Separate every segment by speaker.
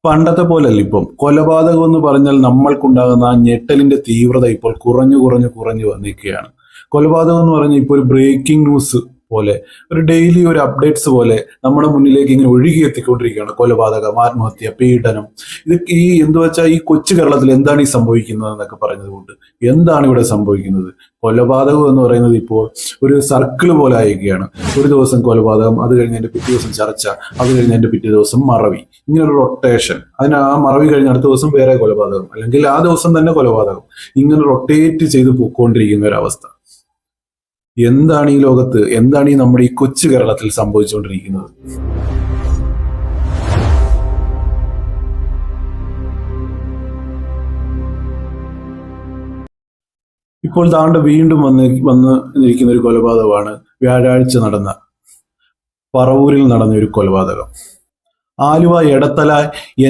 Speaker 1: പണ്ടത്തെ പോലല്ല ഇപ്പം. കൊലപാതകം എന്ന് പറഞ്ഞാൽ നമ്മൾക്കുണ്ടാകുന്ന ആ ഞെട്ടലിന്റെ തീവ്രത ഇപ്പോൾ കുറഞ്ഞു കുറഞ്ഞു കുറഞ്ഞു വന്നിരിക്കുകയാണ്. കൊലപാതകം എന്ന് പറഞ്ഞാൽ ഇപ്പോൾ ഒരു ബ്രേക്കിംഗ് ന്യൂസ് പോലെ, ഒരു ഡെയിലി ഒരു അപ്ഡേറ്റ്സ് പോലെ നമ്മുടെ മുന്നിലേക്ക് ഇങ്ങനെ ഒഴുകി എത്തിക്കൊണ്ടിരിക്കുകയാണ്. കൊലപാതകം, ആത്മഹത്യ, പീഡനം, ഇതൊക്കെ ഈ എന്തു വെച്ചാൽ ഈ കൊച്ചു കേരളത്തിൽ എന്താണ് ഈ സംഭവിക്കുന്നത് എന്നൊക്കെ പറഞ്ഞതുകൊണ്ട് എന്താണ് ഇവിടെ സംഭവിക്കുന്നത്? കൊലപാതകം എന്ന് പറയുന്നത് ഇപ്പോൾ ഒരു സർക്കിൾ പോലെ ആയിരിക്കുകയാണ്. ഒരു ദിവസം കൊലപാതകം, അത് കഴിഞ്ഞ് എൻ്റെ പിറ്റേ ദിവസം ചർച്ച, അത് കഴിഞ്ഞ് എൻ്റെ പിറ്റേ ദിവസം മറവി, ഇങ്ങനെ ഒരു റൊട്ടേഷൻ. അതിന് ആ മറവി കഴിഞ്ഞ് അടുത്ത ദിവസം വേറെ കൊലപാതകം, അല്ലെങ്കിൽ ആ ദിവസം തന്നെ കൊലപാതകം, ഇങ്ങനെ റൊട്ടേറ്റ് ചെയ്ത് പോയിക്കൊണ്ടിരിക്കുന്ന ഒരു അവസ്ഥ. എന്താണ് ഈ ലോകത്ത്, എന്താണ് ഈ നമ്മുടെ ഈ കൊച്ചു കേരളത്തിൽ സംഭവിച്ചുകൊണ്ടിരിക്കുന്നത്? ഇപ്പോൾ താണ്ട് വീണ്ടും വന്ന് ഇരിക്കുന്ന ഒരു കൊലപാതകമാണ് വ്യാഴാഴ്ച നടന്ന പറവൂരിൽ നടന്ന ഒരു കൊലപാതകം. ആലുവ എടത്തല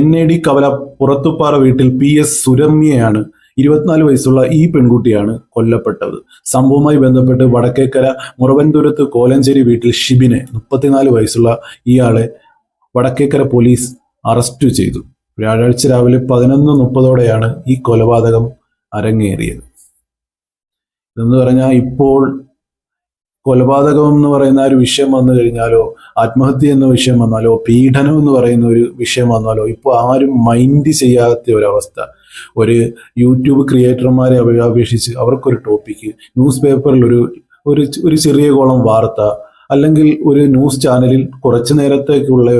Speaker 1: NAD കവല പുറത്തുപ്പാറ വീട്ടിൽ PS സുരമ്യയാണ് 24 വയസ്സുള്ള ഈ പെൺകുട്ടിയാണ് കൊല്ലപ്പെട്ടത്. സംഭവവുമായി ബന്ധപ്പെട്ട് വടക്കേക്കര മുറവൻതുരത്ത് കോലഞ്ചേരി വീട്ടിൽ ഷിബിനെ 34 വയസ്സുള്ള ഇയാളെ വടക്കേക്കര പോലീസ് അറസ്റ്റ് ചെയ്തു. വ്യാഴാഴ്ച രാവിലെ 11:30 ഈ കൊലപാതകം അരങ്ങേറിയത്. എന്ന് പറഞ്ഞാൽ ഇപ്പോൾ കൊലപാതകം എന്ന് പറയുന്ന ഒരു വിഷയം വന്നു കഴിഞ്ഞാലോ, ആത്മഹത്യ എന്ന വിഷയം വന്നാലോ, പീഡനം എന്ന് പറയുന്ന ഒരു വിഷയം വന്നാലോ ഇപ്പോൾ ആരും മൈൻഡ് ചെയ്യാത്ത ഒരവസ്ഥ. ഒരു യൂട്യൂബ് ക്രിയേറ്റർമാരെ അപേക്ഷിച്ച് അവർക്കൊരു ടോപ്പിക്ക്, ന്യൂസ് പേപ്പറിൽ ഒരു ചെറിയ കോളം വാർത്ത, അല്ലെങ്കിൽ ഒരു ന്യൂസ് ചാനലിൽ കുറച്ചു നേരത്തേക്കുള്ള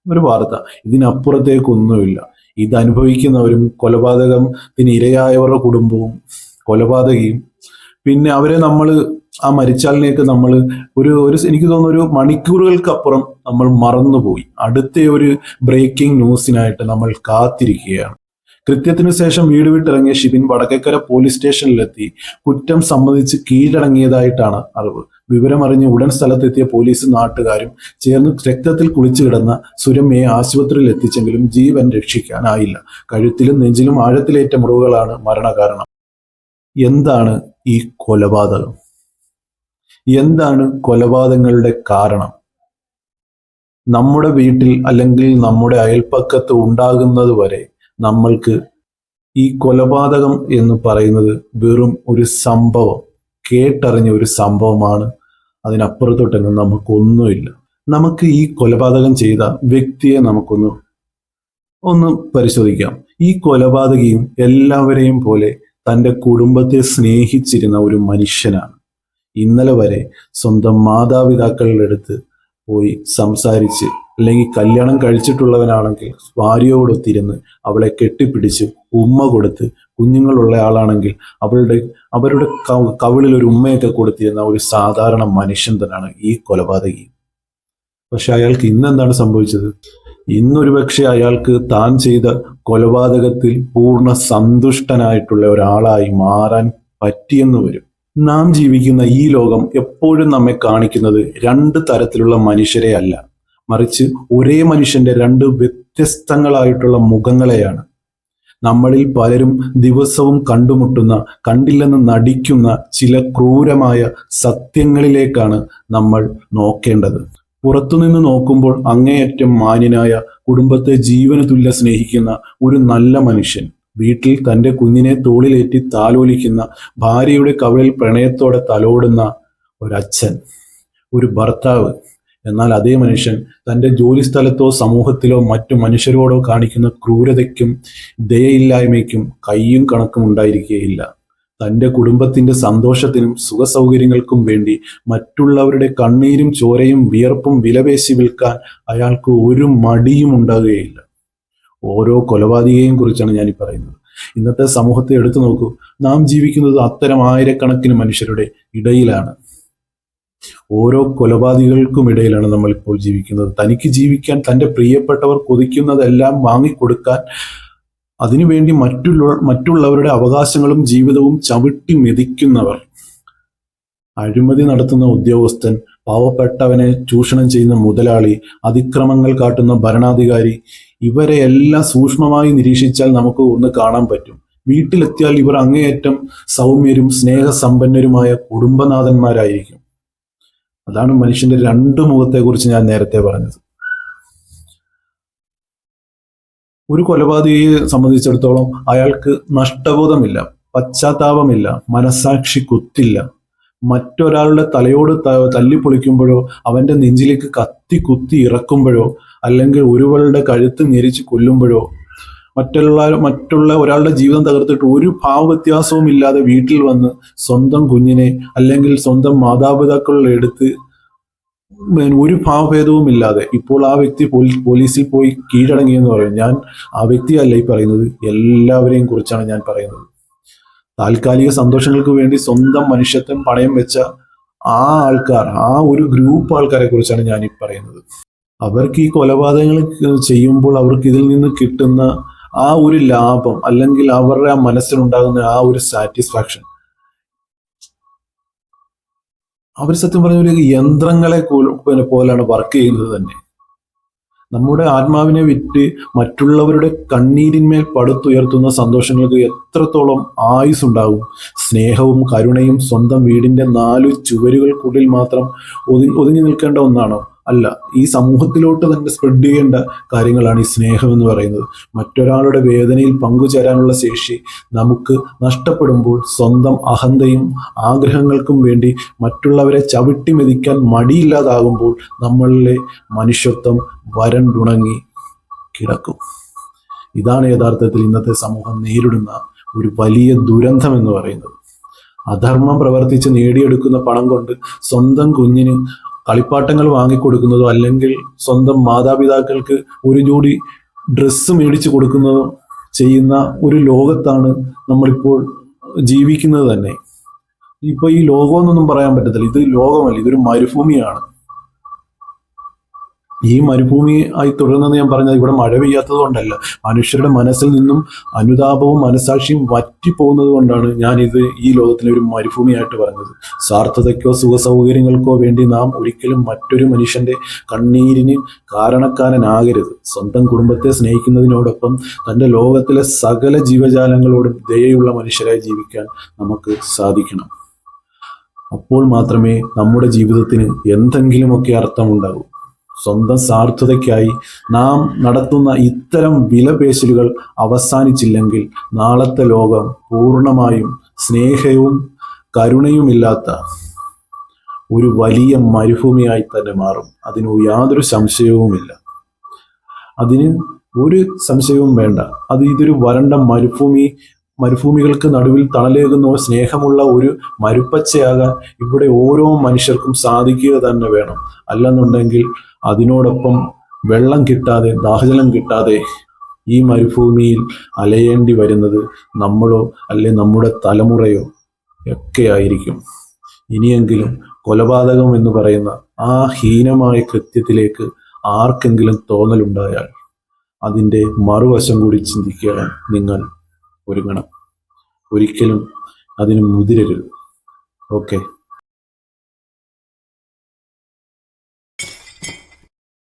Speaker 1: ഒരു വാർത്ത, ഇതിനപ്പുറത്തേക്കൊന്നുമില്ല. ഇത് അനുഭവിക്കുന്നവരും കൊലപാതകത്തിന് ഇരയായവരുടെ കുടുംബവും കൊലപാതകയും, പിന്നെ അവരെ നമ്മൾ ആ മരിച്ചാലിനെയൊക്കെ നമ്മൾ എനിക്ക് തോന്നുന്നു ഒരു മണിക്കൂറുകൾക്കപ്പുറം നമ്മൾ മറന്നുപോയി. അടുത്ത ഒരു ബ്രേക്കിംഗ് ന്യൂസിനായിട്ട് നമ്മൾ കാത്തിരിക്കുകയാണ്. കൃത്യത്തിനു ശേഷം വീട് വിട്ടിറങ്ങിയ ഷിബിൻ വടക്കേക്കര പോലീസ് സ്റ്റേഷനിലെത്തി കുറ്റം സമ്മതിച്ച് കീഴടങ്ങിയതായിട്ടാണ് അറിവ്. വിവരമറിഞ്ഞ് ഉടൻ സ്ഥലത്തെത്തിയ പോലീസും നാട്ടുകാരും ചേർന്ന് രക്തത്തിൽ കുളിച്ചു കിടന്ന സുരമ്യയെ ആശുപത്രിയിൽ എത്തിച്ചെങ്കിലും ജീവൻ രക്ഷിക്കാനായില്ല. കഴുത്തിലും നെഞ്ചിലും ആഴത്തിലേറ്റ മുറിവുകളാണ് മരണകാരണം. എന്താണ് ഈ കൊലപാതകം? എന്താണ് കൊലപാതകങ്ങളുടെ കാരണം? നമ്മുടെ വീട്ടിൽ അല്ലെങ്കിൽ നമ്മുടെ അയൽപ്പക്കത്ത് ഉണ്ടാകുന്നത് വരെ നമ്മൾക്ക് ഈ കൊലപാതകം എന്ന് പറയുന്നത് വെറും ഒരു സംഭവം, കേട്ടറിഞ്ഞ ഒരു സംഭവമാണ്. അതിനപ്പുറത്തോട്ടൊന്നും നമുക്കൊന്നുമില്ല. നമുക്ക് ഈ കൊലപാതകം ചെയ്ത വ്യക്തിയെ ഒന്ന് പരിശോധിക്കാം. ഈ കൊലപാതകിയും എല്ലാവരെയും പോലെ തൻ്റെ കുടുംബത്തെ സ്നേഹിച്ചിരുന്ന ഒരു മനുഷ്യനാണ്. ഇന്നലെ വരെ സ്വന്തം മാതാപിതാക്കളുടെ അടുത്ത് പോയി സംസാരിച്ച്, അല്ലെങ്കിൽ കല്യാണം കഴിച്ചിട്ടുള്ളവനാണെങ്കിൽ ഭാര്യയോടൊത്തിരുന്ന് അവളെ കെട്ടിപ്പിടിച്ച് ഉമ്മ കൊടുത്ത്, കുഞ്ഞുങ്ങളുള്ള ആളാണെങ്കിൽ അവരുടെ കവിളിൽ ഒരു ഉമ്മയൊക്കെ കൊടുത്തിരുന്ന ഒരു സാധാരണ മനുഷ്യൻ തന്നെയാണ് ഈ കൊലപാതകി. പക്ഷെ അയാൾക്ക് ഇന്നെന്താണ് സംഭവിച്ചത്? ഇന്നൊരു പക്ഷെ അയാൾക്ക് താൻ ചെയ്ത കൊലപാതകത്തിൽ പൂർണ്ണ സന്തുഷ്ടനായിട്ടുള്ള ഒരാളായി മാറാൻ പറ്റിയെന്ന് വരും. നാം ജീവിക്കുന്ന ഈ ലോകം എപ്പോഴും നമ്മെ കാണിക്കുന്നത് രണ്ട് തരത്തിലുള്ള മനുഷ്യരെ അല്ല, മറിച്ച് ഒരേ മനുഷ്യന്റെ രണ്ട് വ്യത്യസ്തങ്ങളായിട്ടുള്ള മുഖങ്ങളെയാണ്. നമ്മളിൽ പലരും ദിവസവും കണ്ടുമുട്ടുന്ന, കണ്ടില്ലെന്ന് നടിക്കുന്ന ചില ക്രൂരമായ സത്യങ്ങളിലേക്കാണ് നമ്മൾ നോക്കേണ്ടത്. പുറത്തുനിന്ന് നോക്കുമ്പോൾ അങ്ങേയറ്റം മാന്യനായ, കുടുംബത്തെ ജീവന് തുല്യ സ്നേഹിക്കുന്ന ഒരു നല്ല മനുഷ്യൻ, വീട്ടിൽ തൻ്റെ കുഞ്ഞിനെ തോളിലേറ്റി താലോലിക്കുന്ന, ഭാര്യയുടെ കവിളിൽ പ്രണയത്തോടെ തലോടുന്ന ഒരച്ഛൻ, ഒരു ഭർത്താവ്. എന്നാൽ അതേ മനുഷ്യൻ തൻ്റെ ജോലി സ്ഥലത്തോ സമൂഹത്തിലോ മറ്റു മനുഷ്യരോടോ കാണിക്കുന്ന ക്രൂരതയ്ക്കും ദയയില്ലായ്മയ്ക്കും കയ്യും കണക്കും ഉണ്ടായിരിക്കുകയില്ല. തൻ്റെ കുടുംബത്തിൻ്റെ സന്തോഷത്തിനും സുഖസൗകര്യങ്ങൾക്കും വേണ്ടി മറ്റുള്ളവരുടെ കണ്ണീരും ചോരയും വിയർപ്പും വിലപേശി വിൽക്കാൻ അയാൾക്ക് ഒരു മടിയും ഉണ്ടാകുകയില്ല. ഓരോ കൊലപാതകയെയും കുറിച്ചാണ് ഞാനീ പറയുന്നത്. ഇന്നത്തെ സമൂഹത്തെ എടുത്തു നോക്കൂ. നാം ജീവിക്കുന്നത് അത്തരം ആയിരക്കണക്കിന് മനുഷ്യരുടെ ഇടയിലാണ്. ഓരോ കൊലപാതകങ്ങൾക്കും ഇടയിലാണ് നമ്മൾ ഇപ്പോൾ ജീവിക്കുന്നത്. തനിക്ക് ജീവിക്കാൻ തൻ്റെ പ്രിയപ്പെട്ടവർ കൊതിക്കുന്നതെല്ലാം വാങ്ങിക്കൊടുക്കാൻ, അതിനുവേണ്ടി മറ്റുള്ളവരുടെ അവകാശങ്ങളും ജീവിതവും ചവിട്ടി മെതിക്കുന്നവർ, അഴിമതി നടത്തുന്ന ഉദ്യോഗസ്ഥൻ, പാവപ്പെട്ടവനെ ചൂഷണം ചെയ്യുന്ന മുതലാളി, അതിക്രമങ്ങൾ കാട്ടുന്ന ഭരണാധികാരി, ഇവരെ എല്ലാം സൂക്ഷ്മമായി നിരീക്ഷിച്ചാൽ നമുക്ക് ഒന്ന് കാണാൻ പറ്റും. വീട്ടിലെത്തിയാൽ ഇവർ അങ്ങേയറ്റം സൗമ്യരും സ്നേഹസമ്പന്നരുമായ കുടുംബനാഥന്മാരായിരിക്കും. അതാണ് മനുഷ്യന്റെ രണ്ട് മുഖത്തെക്കുറിച്ച് ഞാൻ നേരത്തെ പറഞ്ഞത്. ഒരു കൊലപാതകിയെ സംബന്ധിച്ചിടത്തോളം അയാൾക്ക് നഷ്ടബോധമില്ല, പശ്ചാത്താപമില്ല, മനസാക്ഷി കുത്തില്ല. മറ്റൊരാളുടെ തലയോട് തല്ലിപ്പൊളിക്കുമ്പോഴോ അവന്റെ നെഞ്ചിലേക്ക് കത്തി കുത്തി ഇറക്കുമ്പോഴോ അല്ലെങ്കിൽ ഒരുവളുടെ കഴുത്ത് ഞെരിച്ച് കൊല്ലുമ്പോഴോ മറ്റുള്ള ഒരാളുടെ ജീവിതം തകർത്തിട്ട് ഒരു ഭാവവ്യത്യാസവും ഇല്ലാതെ വീട്ടിൽ വന്ന് സ്വന്തം കുഞ്ഞിനെ അല്ലെങ്കിൽ സ്വന്തം മാതാപിതാക്കളുടെ അടുത്ത് ഒരു ഭാവഭേദവും ഇല്ലാതെ ഇപ്പോൾ ആ വ്യക്തി പോലീസിൽ പോയി കീഴടങ്ങിയെന്ന് പറയും. ഞാൻ ആ വ്യക്തിയല്ല ഈ പറയുന്നത്, എല്ലാവരെയും കുറിച്ചാണ് ഞാൻ പറയുന്നത്. താൽക്കാലിക സന്തോഷങ്ങൾക്ക് വേണ്ടി സ്വന്തം മനുഷ്യത്വം പണയം വെച്ച ആ ആൾക്കാർ, ആ ഒരു ഗ്രൂപ്പ് ആൾക്കാരെ കുറിച്ചാണ് ഞാൻ ഈ പറയുന്നത്. അവർക്ക് ഈ കൊലപാതകങ്ങൾ ചെയ്യുമ്പോൾ അവർക്ക് ഇതിൽ നിന്ന് കിട്ടുന്ന ആ ഒരു ലാഭം അല്ലെങ്കിൽ അവരുടെ ആ മനസ്സിലുണ്ടാകുന്ന ആ ഒരു സാറ്റിസ്ഫാക്ഷൻ, അവർ സത്യം പറഞ്ഞ ഒരു യന്ത്രങ്ങളെ പോലാണ് വർക്ക് ചെയ്യുന്നത് തന്നെ. നമ്മുടെ ആത്മാവിനെ വിറ്റ് മറ്റുള്ളവരുടെ കണ്ണീരിന്മേൽ പടുത്തുയർത്തുന്ന സന്തോഷങ്ങൾക്ക് എത്രത്തോളം ആയുസ് ഉണ്ടാകും. സ്നേഹവും കരുണയും സ്വന്തം വീടിന്റെ 4 ചുവരുകൾക്കുള്ളിൽ മാത്രം ഒതുങ്ങി നിൽക്കേണ്ട ഒന്നാണോ? അല്ല, ഈ സമൂഹത്തിലോട്ട് തന്നെ സ്പ്രെഡ് ചെയ്യേണ്ട കാര്യങ്ങളാണ് ഈ സ്നേഹം എന്ന് പറയുന്നത്. മറ്റൊരാളുടെ വേദനയിൽ പങ്കുചേരാനുള്ള ശേഷി നമുക്ക് നഷ്ടപ്പെടുമ്പോൾ സ്വന്തം അഹന്തയും ആഗ്രഹങ്ങൾക്കും വേണ്ടി മറ്റുള്ളവരെ ചവിട്ടി മെതിക്കാൻ മടിയില്ലാതാകുമ്പോൾ നമ്മളിലെ മനുഷ്യത്വം വരണ്ടുണങ്ങി കിടക്കും. ഇതാണ് യഥാർത്ഥത്തിൽ ഇന്നത്തെ സമൂഹം നേരിടുന്ന ഒരു വലിയ ദുരന്തം എന്ന് പറയുന്നത്. അധർമ്മം പ്രവർത്തിച്ച് നേടിയെടുക്കുന്ന പണം കൊണ്ട് സ്വന്തം കുഞ്ഞിന് കളിപ്പാട്ടങ്ങൾ വാങ്ങിക്കൊടുക്കുന്നതോ അല്ലെങ്കിൽ സ്വന്തം മാതാപിതാക്കൾക്ക് ഒരു ജോഡി ഡ്രസ്സ് മേടിച്ചു കൊടുക്കുന്നതോ ചെയ്യുന്ന ഒരു ലോകത്താണ് നമ്മളിപ്പോൾ ജീവിക്കുന്നത് തന്നെ. ഇപ്പൊ ഈ ലോകമെന്നൊന്നും പറയാൻ പറ്റത്തില്ല, ഇത് ലോകമല്ല, ഇതൊരു മരുഭൂമിയാണ്. ഈ മരുഭൂമി ആയി തുടരുന്നെന്ന് ഞാൻ പറഞ്ഞത് ഇവിടെ മഴ പെയ്യാത്തത് കൊണ്ടല്ല, മനുഷ്യരുടെ മനസ്സിൽ നിന്നും അനുതാപവും മനസാക്ഷിയും വറ്റിപ്പോകുന്നത് കൊണ്ടാണ് ഞാൻ ഇത് ഈ ലോകത്തിലെ ഒരു മരുഭൂമിയായിട്ട് പറഞ്ഞത്. സ്വാർത്ഥതയ്ക്കോ സുഖ സൗകര്യങ്ങൾക്കോ വേണ്ടി നാം ഒരിക്കലും മറ്റൊരു മനുഷ്യന്റെ കണ്ണീരിന് കാരണക്കാരനാകരുത്. സ്വന്തം കുടുംബത്തെ സ്നേഹിക്കുന്നതിനോടൊപ്പം തൻ്റെ ലോകത്തിലെ സകല ജീവജാലങ്ങളോടും ദയയുള്ള മനുഷ്യരായി ജീവിക്കാൻ നമുക്ക് സാധിക്കണം. അപ്പോൾ മാത്രമേ നമ്മുടെ ജീവിതത്തിന് എന്തെങ്കിലുമൊക്കെ അർത്ഥമുണ്ടാകൂ. സ്വന്തം സ്വാർത്ഥതയ്ക്കായി നാം നടത്തുന്ന ഇത്തരം വിലപേശലുകൾ അവസാനിച്ചില്ലെങ്കിൽ നാളത്തെ ലോകം പൂർണ്ണമായും സ്നേഹവും കരുണയുമില്ലാത്ത ഒരു വലിയ മരുഭൂമിയായി തന്നെ മാറും. അതിന് യാതൊരു സംശയവുമില്ല, അതിന് ഒരു സംശയവും വേണ്ട. ഇതൊരു വരണ്ട മരുഭൂമികൾക്ക് നടുവിൽ തണലേകുന്ന സ്നേഹമുള്ള ഒരു മരുപ്പച്ചയാകാൻ ഇവിടെ ഓരോ മനുഷ്യർക്കും സാധിക്കുക തന്നെ വേണം. അല്ലെന്നുണ്ടെങ്കിൽ അതിനോടൊപ്പം വെള്ളം കിട്ടാതെ, ദാഹജലം കിട്ടാതെ ഈ മരുഭൂമിയിൽ അലയേണ്ടി വരുന്നത് നമ്മളോ അല്ലെ നമ്മുടെ തലമുറയോ ഒക്കെ ആയിരിക്കും. ഇനിയെങ്കിലും കൊലപാതകം എന്ന് പറയുന്ന ആ ഹീനമായ കൃത്യത്തിലേക്ക് ആർക്കെങ്കിലും തോന്നലുണ്ടായാൽ അതിൻ്റെ മറുവശം കൂടി ചിന്തിക്കാൻ നിങ്ങൾ ഒരുങ്ങണം. ഒരിക്കലും അതിന് മുതിരരുത്. ഓക്കെ.